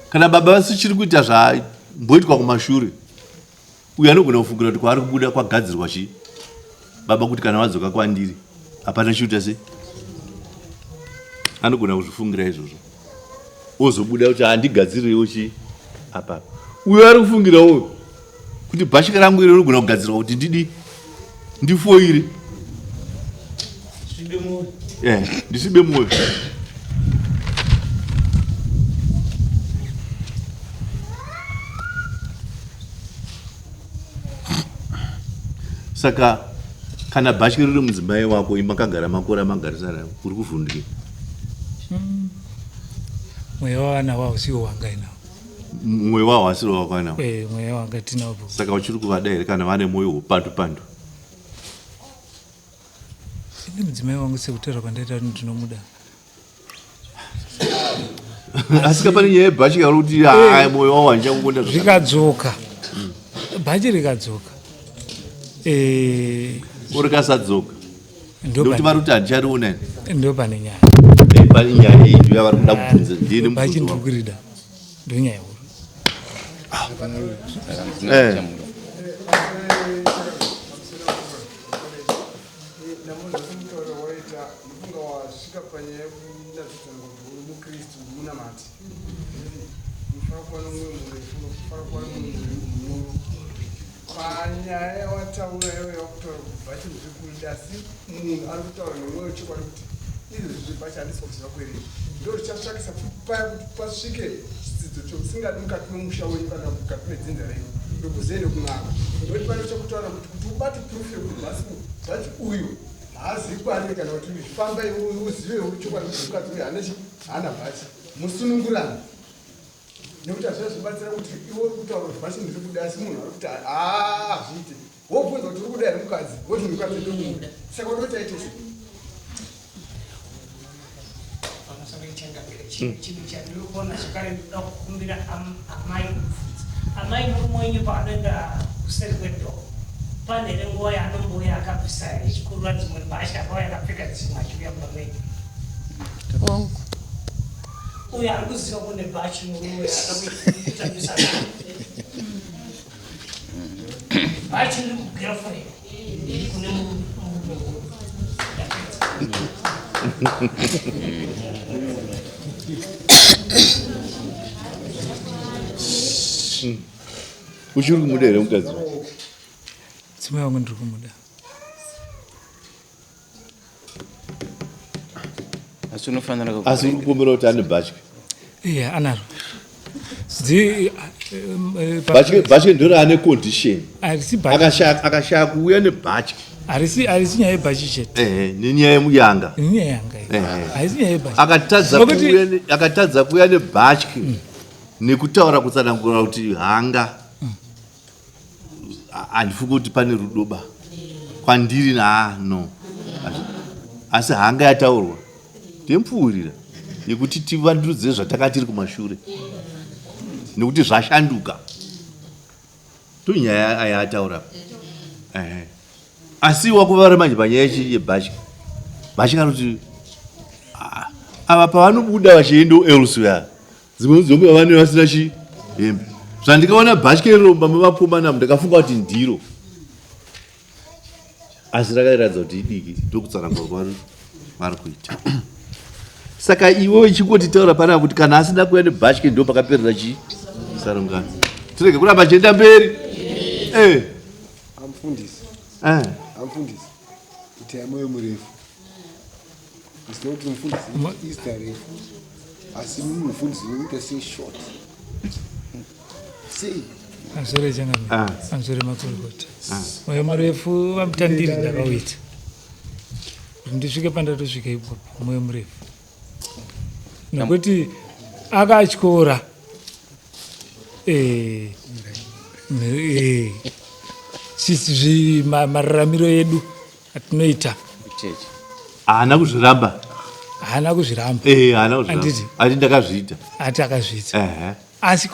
Kana baba vasichiri kuita zvamboitwa kumashure, uyu anogona kufungira kuti kwaari kubuda kwagadzirwa chi? Baba kuti kana wadzoka kwandiri hapana chiuta sei? Anogona kuzvifungira izvozvo. Ozobuda kuti handigadzirirewo chi apa. Uyu ari kufungirawo kuti bhachi rangu iri rinogona kugadzirwa kuti ndifoire. Ndisibe mwoyo. Saka kana bhachi riri mudzimai wako makagara makore amagarisana uri kuvhundike.
Mweya wavana wavo siwo wangainawo.
Mweya wavo asiri wawakainawo?
Mweya wanga tinawo.
Saka uchiri kuvada here kana vane mwoyo wepandu?
Ini mudzimai wangu sekutaura kwandaita kuti ndinomuda.
Asi kapane nyaya yebhachi yauri kuti mwoyo wavo handichakukonda zvakadaro.
Rikadzoka. Bhachi rikadzoka.
Rikasadzoka. Ndokuti vari kuti handichariona.
Ndo pane nyaya.
Pane nyaya iyi ndiyo yavari kuda kubvunza. Ndini
bhachi ndiri kurida. Ndo nyaya huru.
Namuza kumtora waita mfunga wasvika panyaya yekudatana kuti uri mukristu una mati ufana kuva nomwoyo murefu nokufana kuva nomwoyo munyoro panyaya wataura iwe yakutaura kuti bhachi zvikuri asi munhu ari kutaura nemwoyo chokwadi kuti izvezvi zvebhachi handisi kuziva kuerenga ndo richatsvakisa paya kuti pasvike chidzidzo chousingadi mukati memusha wenyu kana mukati medzinza renyu ndokuzende kun'anga ndokuti pane chokutaura kuti ubate proof yekuti bhachi uyu haazikwani kana kuti famba uzive chokwadi kuti mukati uyu haana bhachi musunungurana nekuti hazvazvibatsira kuti iwe uri kutaura kuti bhachi ndiri kuda asi munhu ari kuti zviite wobvunza kuti uri kuda here mukadzi woti mukadzi ndomuda saka unoti aitese
chinhu chandiri zvakare ndoda kukumbira amai amai mumwenyu paanoenda kuseri kwedhoo pane nenguva yaanombouya akabvisa chikurura dzimwe mhasha akauya akapfeka dzimwe achiuya mumamwenyu uyo ari kuziva kune bhachi murume akakutambisa bhachi riri kugirlfriend kune murume
uchiri kumuda here mukadzi
dzimai wangu ndiri kumuda
asi uri kupombera kuti ane bhachi
iya anaro
bhachi ndiro ane condition
harisi bhachi
akashaya kuuya nebhachi
harisi nyaya yebhachi chete
nenyaya yemuyanga
nenyaya yanga harisi nyaya yebhachi
akatadza kuuya nebhachi nekutaura kutsanangura kuti hanga handifunga kuti pane rudoba kwandiri no asi hanga yataurwa ndemupfuurira yekuti tivandudze zvatakatiri kumashure nekuti zvashanduka tonyaya ayataura asi wakuvara manje panyaya yebhachi bhachi kana kuti ava pavanobuda vachiendo elsewhere dzimwe dzomwe vane vasina chihembe zvandikaona bhachi keromba mavapomanamu ndakafunga kuti ndiro asi rakairadza kuti idiki ndokutsanangura vari kuita saka iwe ichingotitaura panapa kuti kana asina kuya nebhachi ndo pakaperera sarungano tirege kuramba chienda mberi
amfundisi kuti amoyo murefu isina kuti mufundisi ista refu asi mufundisi unoita sei short sei
amsore changami amsore makurukota moyo murefu vamutandiri ndakauita kuti ndisvike pandatosvika ipopo moyo murefu nekuti akatyora mararamiro edu atinoita
haana kuzviramba ati ndakazviita
ati akazviita asi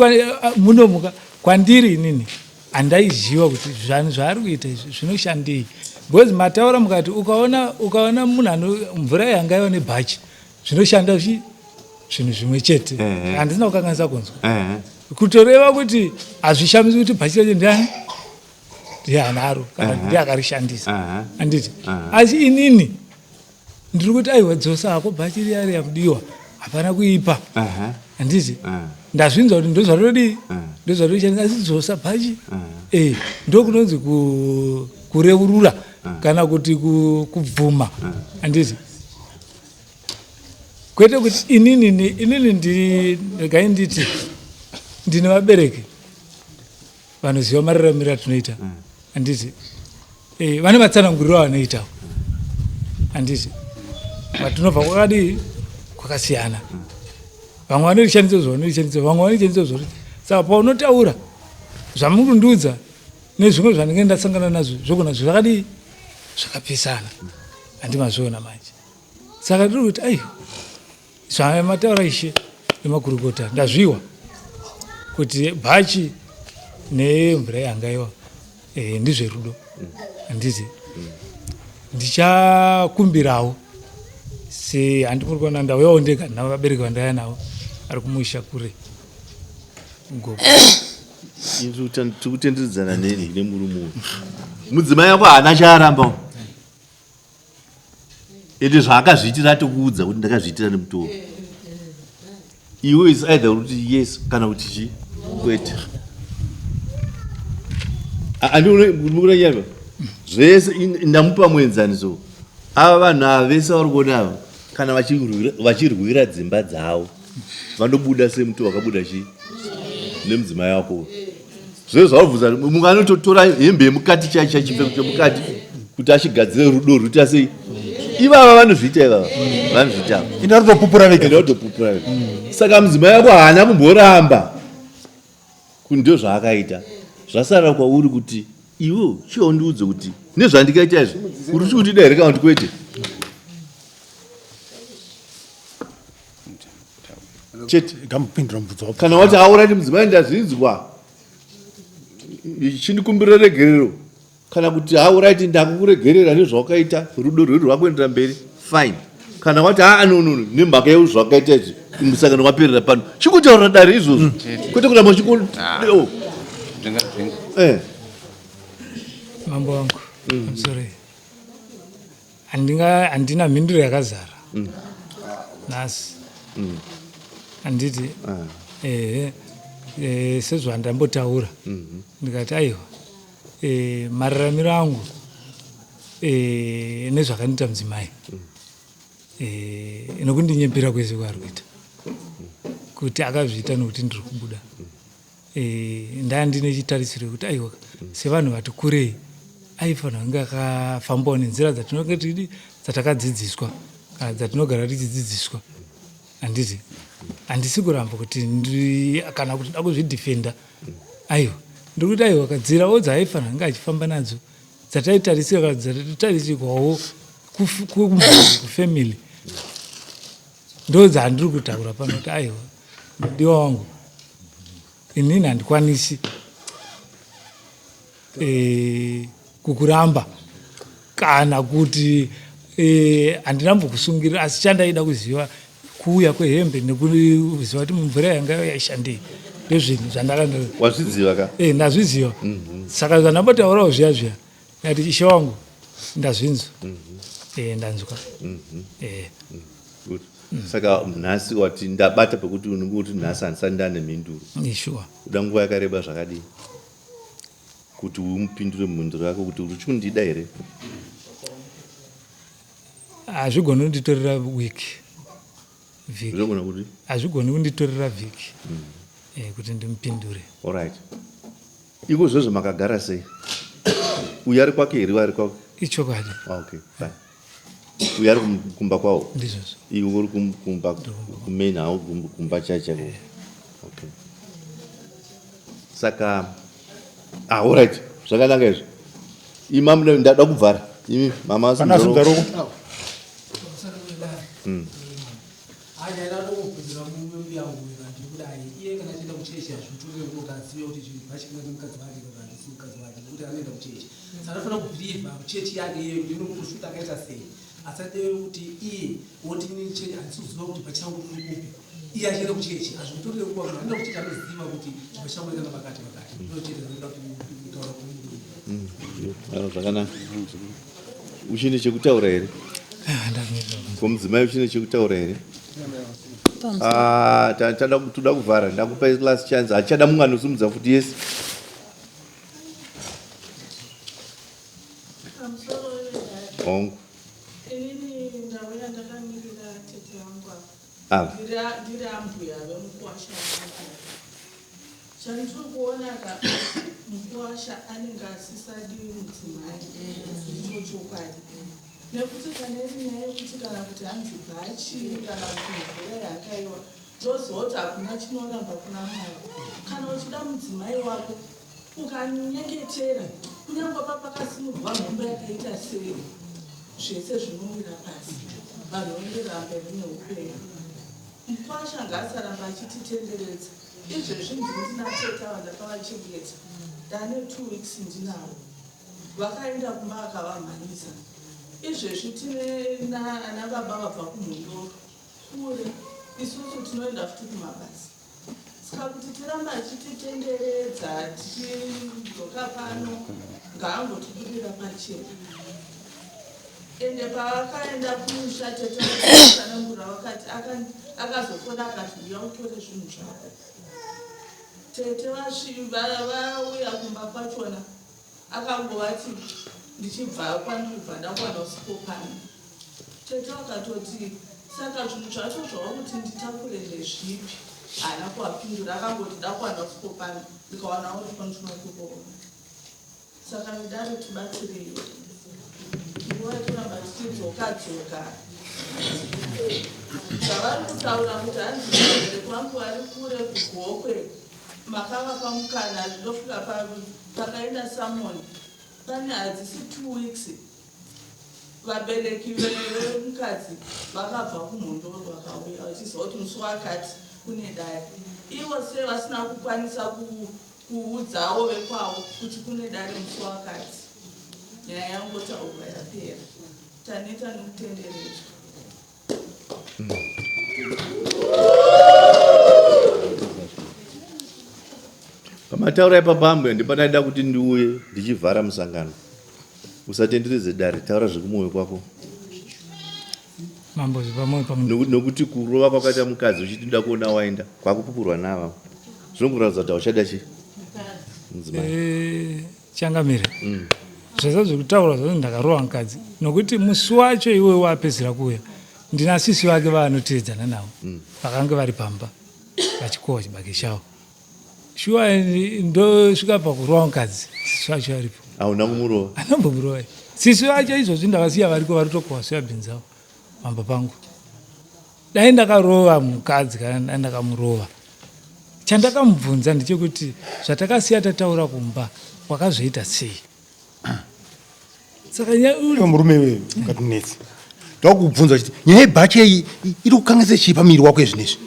munomuka kwandiri inini handaiziva kuti zvanhu zvaari kuita izvi zvinoshandei because mataura mukati ukaona munhu ano mvura yangaiwa nebhachi zvinoshanda zvinhu zvimwe chete handisina kukanganisa kunzwa kutoreva kuti hazvishamisi kuti bhachi racho ndiani ndianaro kana ndiakarishandisa handiti asi inini ndiri kuti aiwa dzosa hako bhachi riya riyamudiwa hapana kuipa handiti ndazvinzwa kuti ndozvatodii ndozvatoshandisa asi dzosa bhachi ndokunonzi kureurura kana kuti kubvuma handiti kwete kuti inini ndigai nditi ndine vabereki vanoziva mararamiro atinoita handiti vane matsananguriro avanoitawo handiti vatinobva kwakadii kwakasiyana vamwe vanorishandisa zvavanorishandisa vamwe vanorishandisa zvoriti saka paunotaura zvamurundiudza nezvimwe zvandinge ndasangana nazvo zvogona zvakadii zvakapisana handimazviona manje saka ndiri kuti aiwa zvamataura ishe nemakurukota ndazviwa kuti bhachi nemvura yangaiwa ndizverudo handiti ndichakumbirawo handimuri kuona ndauyawo ndega navo vabereki vandaya navo ari kumusha kure
tikutendedzana neni nemurume mudzimai yako haana chaarambawo ende zvaakazviitira atokuudza kuti ndakazviitira nemutoro. Iwe is either kuti yes kana kuti chi kwete. Andikuona nyama zvese ndamupa muenzaniso. Ava vanhu ava vese vari kuona ava kana vachirwira dzimba dzavo vanobuda semuti wakabuda chi nemudzimai wako. Zvese zvaubvunza munhu anototora hembe yemukati chaicha chipfeko chemukati kuti achigadzire rudo rwuita sei. Ivava vanozviita ivava vanozviita
enda rutopupura
vega. Saka mudzimai wako haana kumboramba kuti ndio zvaakaita. Zvasara kwauri kuti iwo chiondudze kuti nezvandikaita izvi uri kuti direct kuti kwete. Chete
ngamupindura mubvunzo
kana wati aurati mudzimai ndazvinzwa chindikumbira regerero kana kuti aurati ndakukuregerera nezvawakaita rudo rwedu rwakuendera mberi fine. Kana wati no nemhaka yeuzvo zvawakaita izvi musangano waperera pano chikutaura dare izvozvo kwete kuramba chikudeo.
Mambo wangu, I'm sorry. Handina mhinduro yakazara. Nhasi. Handiti sezvandambotaura. Ndikati aiwa mararamiro angu nezvakandiita mudzimai nokundinyepera kwese kwaari kuita kuti akazviita nokuti ndiri kubuda. Ndandine chitarisiro kuti aiwa sevanhu vati kurei aifanira kunge akafambawo nenzira dzatakadzidziswa kana dzatinogara tichidzidziswa. Handiti handisi kuramba kuti kana kuti ndakuzvidhifenda. Aiwa ndiri kuti aiwa kadzirawo dzaaifanira kunge achifamba nadzo dzataitarisira kana dzataitarisirwawo kufamily ndo dzandiri kutaura pano kuti aiwa mudiwa wangu inini handikwanisi kukuramba kana kuti handinambokusungirira, asi chandaida kuziva kuuya kwehembe nekuziva kuti mumvura yanga yaishandei ndezvinhu
wazviziva ka
ndazviziva. Saka zvandambotaurawo zviya zviya ndati ishe wangu ndazvinzwa ndanzwa.
Saka nhasi wati ndabata pekuti unenge kuti nhasi handisati ndane mhinduro.
Sure.
Uda nguva yakareba zvakadii kuti umupindure mhinduro yako kuti uri chikundida here?
Hazvigoni kunditorera wiki.
Zvinogona kuti
hazvigoni kunditorera vhiki kuti ndimupindure.
Alright. Iko zvozvo makagara sei? Uyu ari kwake here ari kwake?
Ichokwadi.
Okay, fine. Uyu ari kumba kwawo?
Ndizvozvo.
Iwe uri kumba kumain hawo kumba chake. Okay. Saka alright. Zvakanaka izvo. Imam ndada kubvara. Imi mama asimuzaro.
Sanofana kubhiliva chechi yake iye kuti inokushuta akaita sei asadero kuti iye woti ini chechi handisiziva kuti pachangu kuri kupi iye achienda kuchechi hazvimutorere nguva kuti anoda kuchechi anoziva kuti pachangu ikana pakati ndochete zinoda kutaura
kumuru. Zvakanaka. Uchine chekutaura here? Komudzimai uchine chekutaura here? Toda kuvhara ndakupa last chance hachada munhu anosimudza futi yesi. Hongu.
Inini ndauya ndakamira tete wangu
apa.
Ndiri ambuya vemukuwasha. Chandiri kuona mukuwasha anenge asisadi mudzimai ndicho chokwadi. Nekuti kana iri nyaya yekuti kana kuti hanzi bhachi kana kuti mvura yakaiwa ndozoti hakuna chinoramba kuna Mwari. Kana uchida mudzimai wako ukanyengetera kunyange papakasimurwa nhomba yakaita sei zvese zvinowira pasi vanhu vanenderera mberi neupenyu. Mukwasha ngaasaramba achititenderedza. Izvezvi ndina teta vandakavachengeta ndane 2 weeks ndinavo vakaenda kumba akavamhanisa. Izvezvi tine ana baba vabva kumhundoro kure isusu tinoenda futi kumabasa. Saka kuti tiramba achititenderedza tichidzoka pano ngaangotibudira pachena. ende pavakaenda kumusha tete vakanangura vakati akazofona akati uya utore zvinhu zvako. Tete vauya kumba kwachona akangovati ndichibva kwandibva ndakwana usipopani. Tete vakatoti saka zvinhu zvacho zvava kuti nditakure ndezvipi. Haana kuwapindura akangoti ndakwana usipopani ndikawana uri kwandichinokuona. Saka midare tibatsirei. Nguva yekuramba tichidzoka-dzoka. Zvavari kutaura kuti hanzi vabereki vangu vari kure kugokwe makavapa mukana ndosvika pakaenda Samoni. Pane hadzisi 2 weeks vabereki vemukadzi vakabva kumhondoro vakauya vachiziva kuti musi wakati kune dare. Ivo sei vasina kukwanisa kuudzawo vekwavo kuti kune dare musi wakati. Nyaya yangotaurwa yapera. Taneta nokutenderedzwa.
Pamataura ipapamwe ndipadaida kuti ndiuye ndichivhara musangano. Usatenderedze dare, taura zvekumoyo kwako.
Mambozi pamwe pamwe.
Nokuti kurova kwakaita mukadzi uchiti nda kuona waenda kwakupupurwa nava. Zvinokuratidza kuti hauchada chi?
Changamire. Zvese zvekutaura zvazvo ndakarova mukadzi. Nokuti musi wacho iwe wapedzera kuuya. Ndina sisi vake vaanoteedzana navo. Vakanga vari pamba vachikohwa chibage chavo. Shuwa ndosvika pakurova mukadzi. Sisi vacho aripo.
Hauna kumurova?
Anambomurova. Sisi vacho izvozvi ndavasiya variko varitokohwa soyabhini dzavo pamba pangu. Dai ndakarova mukadzi kana ndakamurova. Chandakamubvunza ndechekuti zvatakasiya tataura kumba wakazoita sei? Saka
murume wewe ngatunetsi. Ndakubvunza kuti nyaya yebhachi iri kukanganisa chii pamiri wako ezvinezvi?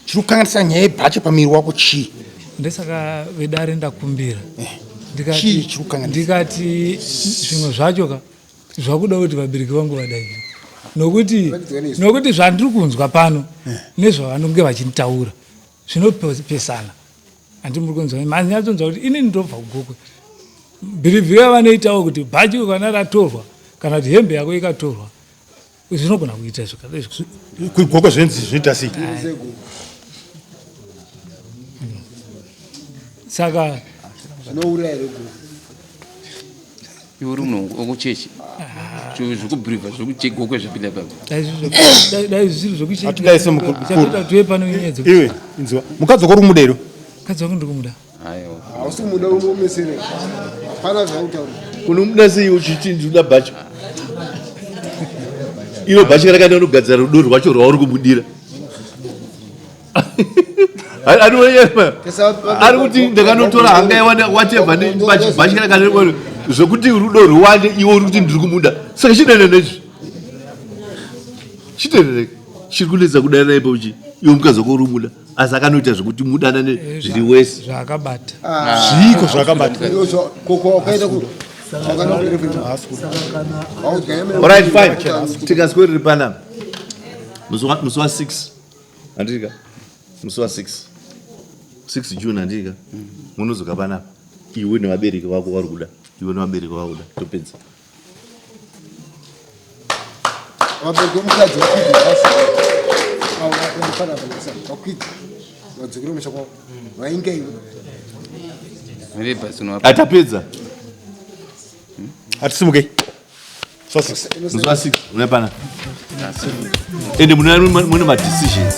Chiri kukanganisa nyaya yebhachi pamiri wako chii?
Ndesaka vedare ndakumbira. Ndikati zvimwe zvacho zvakuda kuti vabereki vangu vadai. Nokuti zvandiri kunzwa pano nezvavanonge vachitaura zvinopesana. Handimuri kunzwa manzi atonzwa kuti ini ndobva kugokwe. Bhirivhi vanoitawo kuti bhachi kana ratorwa kana kuti hembe yako ikatorwa zvinogona kuita zvakadai.
Kugokwe zvinoita sei?
Saka
zvinouraya rego
iwe uri munhu okuchechi zvokubhirivha zvokugokwe zvapinda ipapo
dai zviro zvokuchechi
hatidaise mukuru
tuye pano nyedzo
iwe inzwa mukadzi wako uri mudero
mukadzi wako ndiri kumuda
aiwa
hausi kumuda unomesere pana zvautaura
kunomuda sei uchiti ndinoda bhachi iro bhachi rakaenda unogadzira rudo rwacho rwauri kumudira ari kuti ndakanotora hanga watebva nebhachi rakaenda zvokuti rudo rwande iwo uri kuti ndiri kumuda saka chidene nezvi chidene chiri kunetsa kudana ipo uchi iwo mukadzi wako uri muda asi akanoita zvokuti mudana zviri wese
zvakabata
zviko zvakabata
alright fine tikaswerere pana musi wa 6 andika musi wa 6 June andika munozoka panapa iwe nevabereki vako vari kuda iwe nevabereki vako kuda topedza
vabereki vomukadzi vakwidza vadzokere musha kwavo vainge iwe
atapedza
hatisimukei
musi wa 6 unapana ende mune madecisions